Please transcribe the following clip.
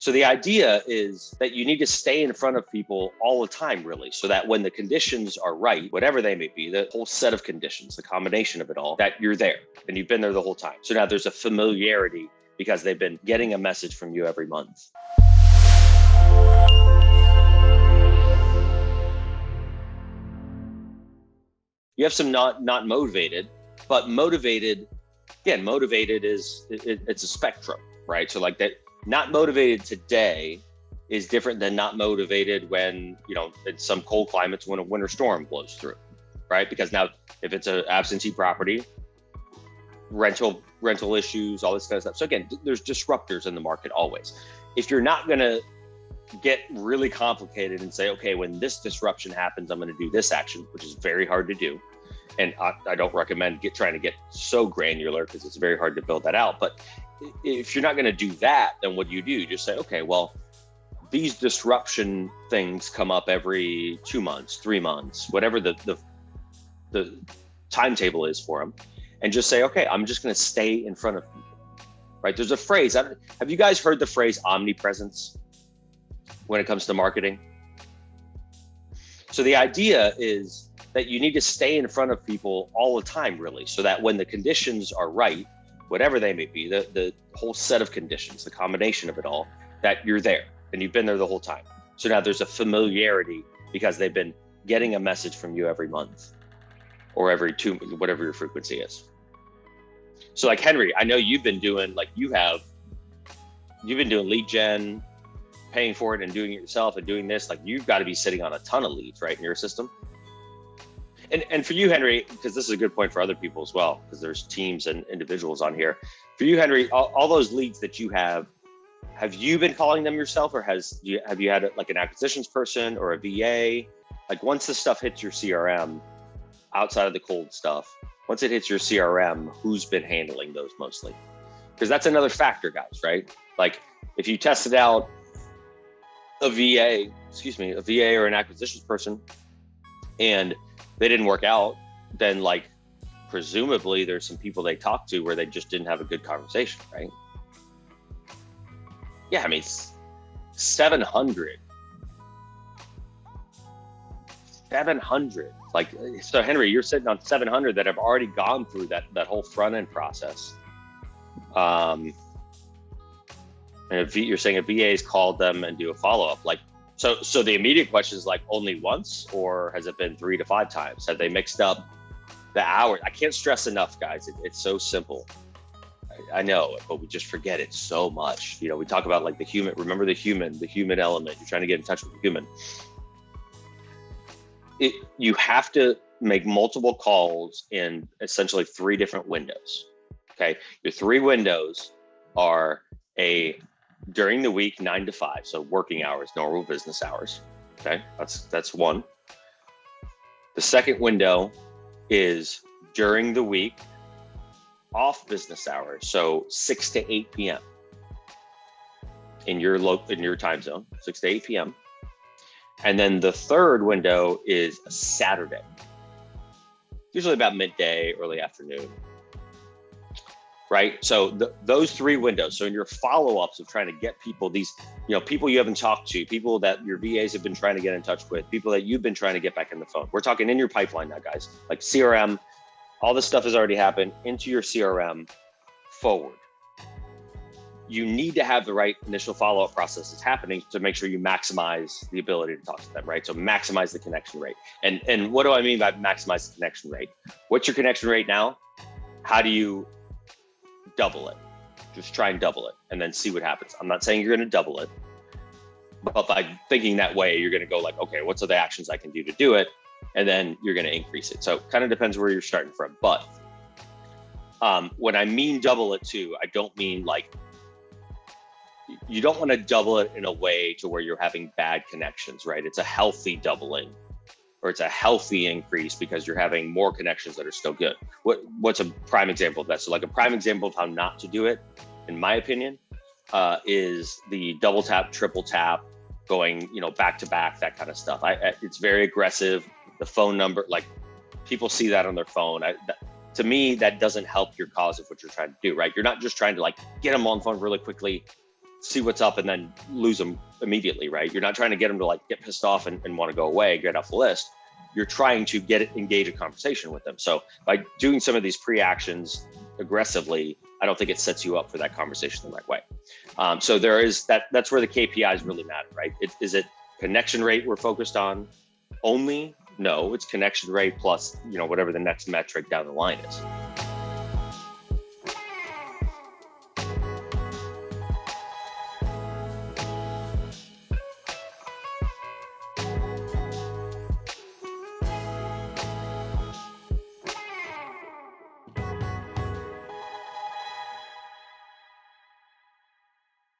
So the idea is that you need to stay in front of people all the time, really, so that when the conditions are right, whatever they may be, the whole set of conditions, the combination of it all, that you're there and you've been there the whole time. So now there's a familiarity because they've been getting a message from you every month. You have some not motivated, but motivated, again, motivated is, it's a spectrum, right? So like that, not motivated today is different than not motivated when, in some cold climates when a winter storm blows through, right? Because now if it's an absentee property, rental issues, all this kind of stuff. So again, there's disruptors in the market always. If you're not going to get really complicated and say, okay, when this disruption happens, I'm going to do this action, which is very hard to do. And I don't recommend trying to get so granular because it's very hard to build that out. But if you're not going to do that, then what do? You just say, okay, well, these disruption things come up every 2 months, 3 months, whatever the timetable is for them. And just say, okay, I'm just going to stay in front of people, right? There's a phrase. Have you guys heard the phrase omnipresence when it comes to marketing? So the idea is that you need to stay in front of people all the time, really, so that when the conditions are right, whatever they may be, the whole set of conditions, the combination of it all, that you're there and you've been there the whole time. So now there's a familiarity because they've been getting a message from you every month or every whatever your frequency is. So like Henry, I know you've been doing, you've been doing lead gen, paying for it and doing it yourself and doing this, like you've got to be sitting on a ton of leads, right, in your system. And for you, Henry, because this is a good point for other people as well, because there's teams and individuals on here. For you, Henry, all those leads that you have you been calling them yourself, or have you had like an acquisitions person or a VA? Like once this stuff hits your CRM, outside of the cold stuff, once it hits your CRM, who's been handling those mostly? Because that's another factor, guys, right? Like if you tested out a VA or an acquisitions person, and they didn't work out, then like presumably there's some people they talked to where they just didn't have a good conversation, right? Yeah, I mean, 700. Like, so Henry, you're sitting on 700 that have already gone through that whole front end process. And you're saying a VA's called them and do a follow-up, like, So the immediate question is like only once, or has it been 3 to 5 times? Have they mixed up the hours? I can't stress enough, guys. It's so simple. I know, but we just forget it so much. We talk about like the human, remember the human element. You're trying to get in touch with the human. You have to make multiple calls in essentially 3 different windows. Okay. Your 3 windows are during the week, 9 to 5. So working hours, normal business hours. Okay. That's one. The second window is during the week, off business hours. So 6 to 8 p.m. in your time zone, 6 to 8 p.m. And then the third window is a Saturday, usually about midday, early afternoon. Right? So those 3 windows. So in your follow-ups of trying to get people, these, people you haven't talked to, people that your VAs have been trying to get in touch with, people that you've been trying to get back in the phone. We're talking in your pipeline now, guys, like CRM, all this stuff has already happened into your CRM forward. You need to have the right initial follow-up processes happening to make sure you maximize the ability to talk to them, right? So maximize the connection rate. And what do I mean by maximize the connection rate? What's your connection rate now? How do you double it? Just try and double it and then see what happens. I'm not saying you're going to double it, but by thinking that way, you're going to go like, okay, what's the actions I can do to do it? And then you're going to increase it. So it kind of depends where you're starting from. But when I mean double it too, I don't mean like, you don't want to double it in a way to where you're having bad connections, right? It's a healthy doubling, or it's a healthy increase because you're having more connections that are still good. What's a prime example of that? So like a prime example of how not to do it, in my opinion, is the double tap, triple tap, going, back to back, that kind of stuff. It's very aggressive. The phone number, like people see that on their phone. To me, that doesn't help your cause of what you're trying to do, right? You're not just trying to like get them on the phone really quickly see what's up and then lose them immediately, right? You're not trying to get them to like get pissed off and want to go away, get off the list. You're trying to engage a conversation with them. So by doing some of these pre-actions aggressively, I don't think it sets you up for that conversation the right way. So there is that's where the KPIs really matter, right? Is it connection rate we're focused on only? No, it's connection rate plus, whatever the next metric down the line is.